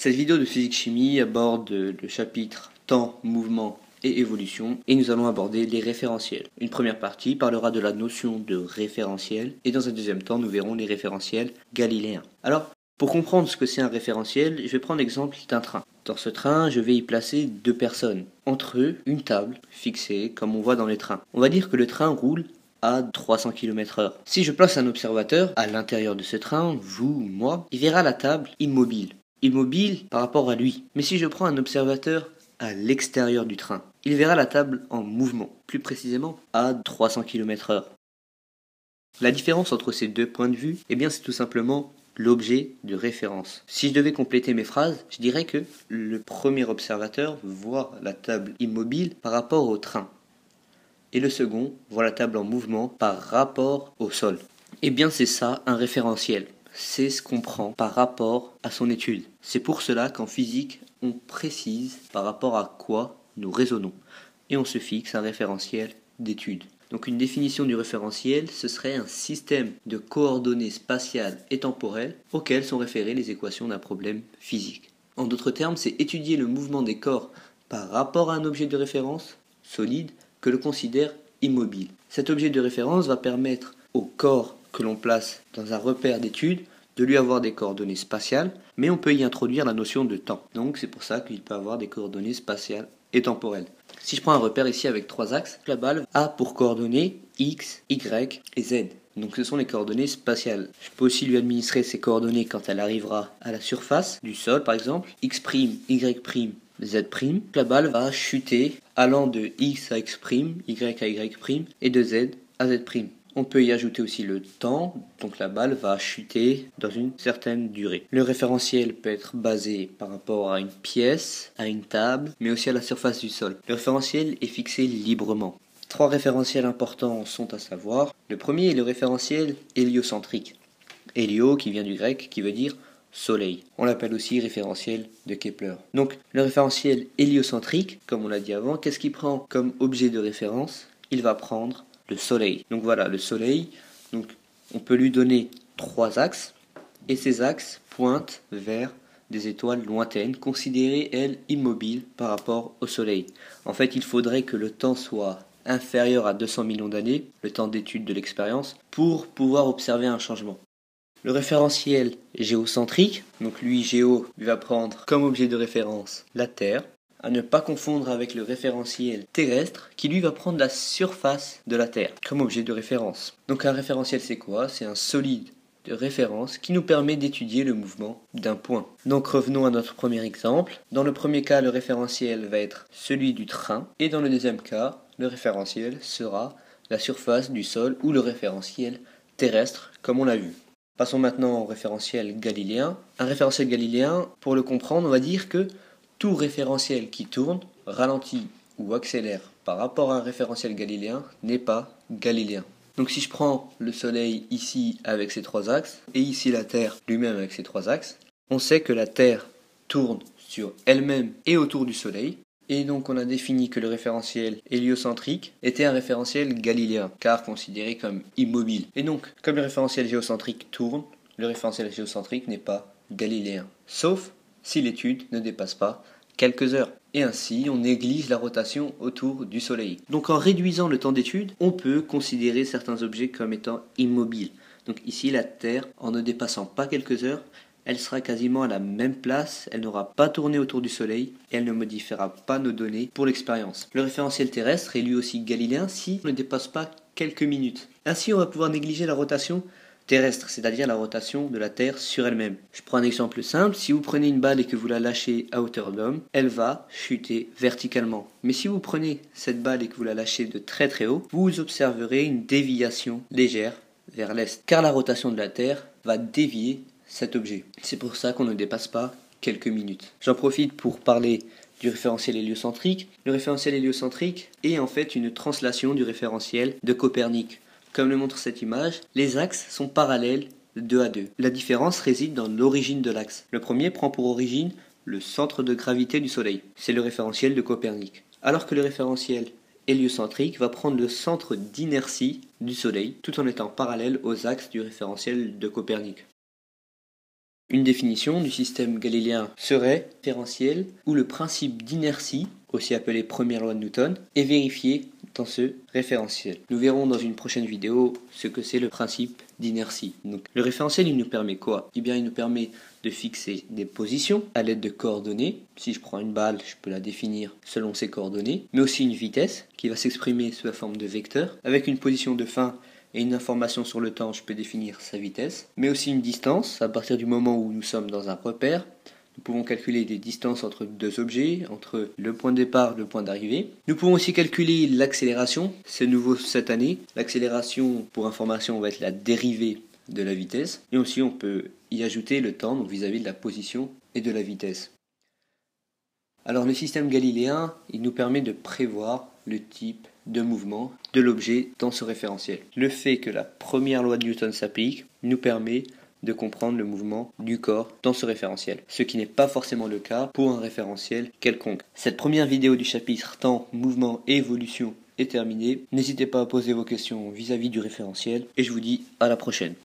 Cette vidéo de physique-chimie aborde le chapitre temps, mouvement et évolution et nous allons aborder les référentiels. Une première partie parlera de la notion de référentiel et dans un deuxième temps nous verrons les référentiels galiléens. Alors, pour comprendre ce que c'est un référentiel, je vais prendre l'exemple d'un train. Dans ce train, je vais y placer deux personnes. Entre eux, une table fixée comme on voit dans les trains. On va dire que le train roule à 300 km/h. Si je place un observateur à l'intérieur de ce train, vous ou moi, il verra la table immobile par rapport à lui. Mais si je prends un observateur à l'extérieur du train, il verra la table en mouvement, plus précisément à 300 km/h. La différence entre ces deux points de vue, c'est tout simplement l'objet de référence. Si je devais compléter mes phrases, je dirais que le premier observateur voit la table immobile par rapport au train, et le second voit la table en mouvement par rapport au sol. C'est ça un référentiel. C'est ce qu'on prend par rapport à son étude. C'est pour cela qu'en physique, on précise par rapport à quoi nous raisonnons. Et on se fixe un référentiel d'étude. Donc une définition du référentiel, ce serait un système de coordonnées spatiales et temporelles auxquelles sont référées les équations d'un problème physique. En d'autres termes, c'est étudier le mouvement des corps par rapport à un objet de référence solide que l'on considère immobile. Cet objet de référence va permettre au corps que l'on place dans un repère d'étude de lui avoir des coordonnées spatiales, mais on peut y introduire la notion de temps. Donc c'est pour ça qu'il peut avoir des coordonnées spatiales et temporelles. Si je prends un repère ici avec trois axes, la balle a pour coordonnées x, y et z. Donc ce sont les coordonnées spatiales. Je peux aussi lui administrer ces coordonnées quand elle arrivera à la surface du sol par exemple, x', y', z'. La balle va chuter allant de x à x', y à y' et de z à z'. On peut y ajouter aussi le temps, donc la balle va chuter dans une certaine durée. Le référentiel peut être basé par rapport à une pièce, à une table, mais aussi à la surface du sol. Le référentiel est fixé librement. Trois référentiels importants sont à savoir. Le premier est le référentiel héliocentrique. Hélio qui vient du grec, qui veut dire soleil. On l'appelle aussi référentiel de Kepler. Donc le référentiel héliocentrique, comme on l'a dit avant, qu'est-ce qu'il prend comme objet de référence? Il va prendre le soleil. Donc voilà, le soleil, donc on peut lui donner trois axes, et ces axes pointent vers des étoiles lointaines, considérées, elles, immobiles par rapport au soleil. En fait, il faudrait que le temps soit inférieur à 200 millions d'années, le temps d'étude de l'expérience, pour pouvoir observer un changement. Le référentiel géocentrique, donc lui, géo, il va prendre comme objet de référence la Terre, à ne pas confondre avec le référentiel terrestre qui lui va prendre la surface de la Terre comme objet de référence. Donc un référentiel c'est quoi? C'est un solide de référence qui nous permet d'étudier le mouvement d'un point. Donc revenons à notre premier exemple. Dans le premier cas, le référentiel va être celui du train et dans le deuxième cas, le référentiel sera la surface du sol ou le référentiel terrestre comme on l'a vu. Passons maintenant au référentiel galiléen. Un référentiel galiléen, pour le comprendre, on va dire que tout référentiel qui tourne, ralentit ou accélère par rapport à un référentiel galiléen n'est pas galiléen. Donc si je prends le Soleil ici avec ses trois axes, et ici la Terre lui-même avec ses trois axes, on sait que la Terre tourne sur elle-même et autour du Soleil, et donc on a défini que le référentiel héliocentrique était un référentiel galiléen, car considéré comme immobile. Et donc, comme le référentiel géocentrique tourne, le référentiel géocentrique n'est pas galiléen, sauf si l'étude ne dépasse pas quelques heures. Et ainsi, on néglige la rotation autour du Soleil. Donc en réduisant le temps d'étude, on peut considérer certains objets comme étant immobiles. Donc ici, la Terre, en ne dépassant pas quelques heures, elle sera quasiment à la même place, elle n'aura pas tourné autour du Soleil et elle ne modifiera pas nos données pour l'expérience. Le référentiel terrestre est lui aussi galiléen si on ne dépasse pas quelques minutes. Ainsi, on va pouvoir négliger la rotation terrestre, c'est-à-dire la rotation de la Terre sur elle-même. Je prends un exemple simple, si vous prenez une balle et que vous la lâchez à hauteur d'homme, elle va chuter verticalement. Mais si vous prenez cette balle et que vous la lâchez de très très haut, vous observerez une déviation légère vers l'est, car la rotation de la Terre va dévier cet objet. C'est pour ça qu'on ne dépasse pas quelques minutes. J'en profite pour parler du référentiel héliocentrique. Le référentiel héliocentrique est en fait une translation du référentiel de Copernic. Comme le montre cette image, les axes sont parallèles deux à deux. La différence réside dans l'origine de l'axe. Le premier prend pour origine le centre de gravité du Soleil. C'est le référentiel de Copernic. Alors que le référentiel héliocentrique va prendre le centre d'inertie du Soleil tout en étant parallèle aux axes du référentiel de Copernic. Une définition du système galiléen serait référentiel où le principe d'inertie, aussi appelé première loi de Newton, est vérifié dans ce référentiel. Nous verrons dans une prochaine vidéo ce que c'est le principe d'inertie. Donc, le référentiel, il nous permet quoi? Eh bien, il nous permet de fixer des positions à l'aide de coordonnées. Si je prends une balle, je peux la définir selon ses coordonnées, mais aussi une vitesse qui va s'exprimer sous la forme de vecteur. Avec une position de fin et une information sur le temps, je peux définir sa vitesse, mais aussi une distance à partir du moment où nous sommes dans un repère. Nous pouvons calculer des distances entre deux objets, entre le point de départ et le point d'arrivée. Nous pouvons aussi calculer l'accélération. C'est nouveau cette année. L'accélération, pour information, va être la dérivée de la vitesse. Et aussi, on peut y ajouter le temps, donc vis-à-vis de la position et de la vitesse. Alors, le système galiléen, il nous permet de prévoir le type de mouvement de l'objet dans ce référentiel. Le fait que la première loi de Newton s'applique nous permet de comprendre le mouvement du corps dans ce référentiel, ce qui n'est pas forcément le cas pour un référentiel quelconque. Cette première vidéo du chapitre temps, mouvement et évolution est terminée. N'hésitez pas à poser vos questions vis-à-vis du référentiel et je vous dis à la prochaine.